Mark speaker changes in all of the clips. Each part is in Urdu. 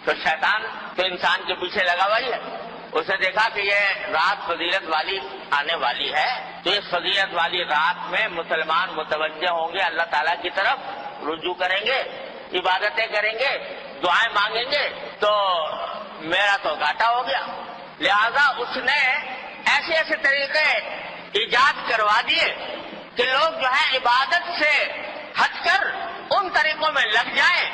Speaker 1: تو شیطان تو انسان کے پیچھے لگا ہوا ہی ہے. اسے دیکھا کہ یہ رات فضیلت والی آنے والی ہے، تو اس فضیلت والی رات میں مسلمان متوجہ ہوں گے، اللہ تعالیٰ کی طرف رجوع کریں گے، عبادتیں کریں گے، دعائیں مانگیں گے، تو میرا تو گھاٹا ہو گیا. لہذا اس نے ایسے ایسے طریقے ایجاد کروا دیے کہ لوگ جو ہے عبادت سے ہٹ کر ان طریقوں میں لگ جائیں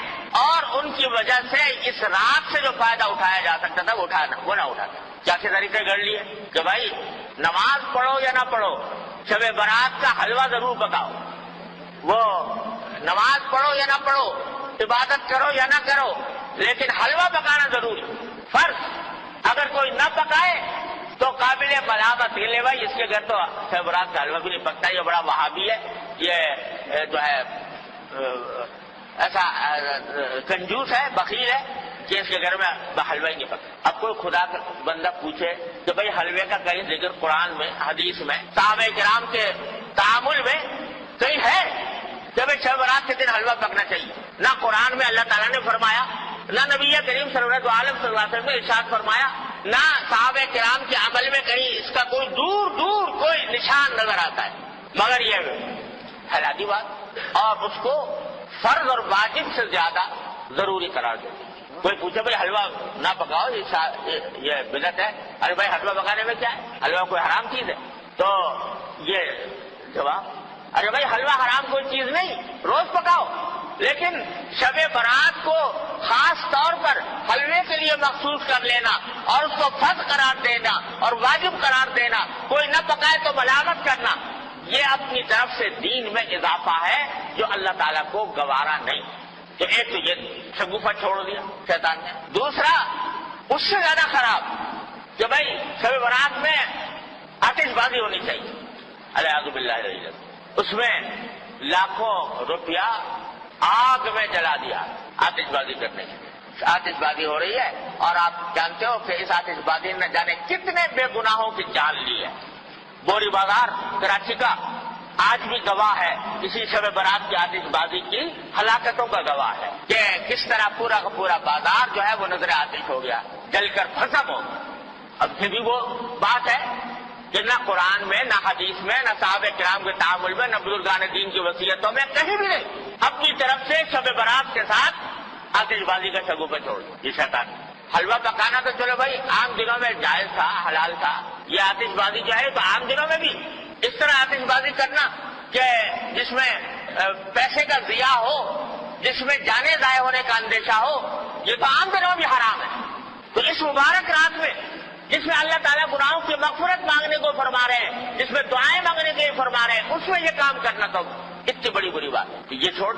Speaker 1: اور ان کی وجہ سے اس رات سے جو فائدہ اٹھایا جا سکتا تھا وہ نہ اٹھاتا. کیا طریقے گڑھ لیے کہ بھائی نماز پڑھو یا نہ پڑھو، شب برات کا حلوہ ضرور پکاؤ. وہ نماز پڑھو یا نہ پڑھو، عبادت کرو یا نہ کرو، لیکن حلوہ پکانا ضروری فرض. اگر کوئی نہ پکائے تو قابل ملامت یہ لے بھائی اس کے گھر تو شب برات کا حلوہ بھی نہیں پکتا، یہ بڑا وہابی ہے، یہ جو ہے ایسا کنجوس ہے، بخیل ہے کہ اس کے گھر میں حلوہ ہی نہیں پکتا. اب کوئی خدا کا بندہ پوچھے کہ بھائی حلوے کا کہیں ذکر قرآن میں، حدیث میں، صحابہ کرام کے تعامل میں کہیں ہے کہ بھائی شب برات کے دن حلوہ پکنا چاہیے؟ نہ قرآن میں اللہ تعالیٰ نے فرمایا، نہ نبی کریم سرورت عالم صلی اللہ علیہ وسلم نے ارشاد فرمایا، نہ صحابہ کرام کے عمل میں کہیں اس کا کوئی دور دور کوئی نشان نظر آتا ہے. مگر یہ حیرانی بات، اور اس کو فرض اور واجب سے زیادہ ضروری قرار دیتے. کوئی پوچھے بھائی حلوہ نہ پکاؤ یہ بدعت ہے، ارے بھائی حلوہ پکانے میں کیا ہے؟ حلوہ کوئی حرام چیز ہے؟ تو یہ جواب، ارے بھائی حلوہ حرام کوئی چیز نہیں، روز پکاؤ، لیکن شب برات کو خاص طور پر حلوے کے لیے مخصوص کر لینا اور اس کو فرض قرار دینا اور واجب قرار دینا، کوئی نہ پکائے تو ملامت کرنا، یہ اپنی طرف سے دین میں اضافہ ہے جو اللہ تعالیٰ کو گوارا نہیں. تو ایک تو یہ شگوفہ چھوڑ دیا شیطان نے. دوسرا اس سے زیادہ خراب کہ بھائی شب برات میں آتش بازی ہونی چاہیے، الیاذ باللہ العظیم. اس میں لاکھوں روپیہ آگ میں جلا دیا آتش بازی کرنے کے. آتش بازی ہو رہی ہے اور آپ جانتے ہو کہ اس آتش بازی نے جانے کتنے بے گناہوں کی جان لی ہے. بوری بازار کراچی کا آج بھی گواہ ہے اسی شب برات کی آتش بازی کی ہلاکتوں کا گواہ ہے کہ کس طرح پورا کا پورا بازار جو ہے وہ نظر آتش ہو گیا، جل کر بھسم ہو گیا. اب پھر بھی وہ بات ہے کہ نہ قرآن میں، نہ حدیث میں، نہ صحابہ کرام کے تعامل میں، نہ بزرگان دین کی وصیتوں میں کہیں بھی نہیں اپنی طرف سے شب برات کے ساتھ آتش بازی کا شگوفہ چھوڑ یہ شیطان. حلوہ پکانا تو چلو بھائی عام دنوں میں جائز تھا، حلال تھا. یہ آتش بازی جو ہے تو عام دنوں میں بھی اس طرح آتش بازی کرنا کہ جس میں پیسے کا ضیاع ہو، جس میں جانے ضائع ہونے کا اندیشہ ہو، یہ تو عام دنوں میں بھی حرام ہے. تو اس مبارک رات میں جس میں اللہ تعالیٰ گناہوں کی مغفرت مانگنے کو فرما رہے ہیں، جس میں دعائیں مانگنے کے فرما رہے ہیں، اس میں یہ کام کرنا تو اتنی بڑی بات ہے. یہ چھوڑ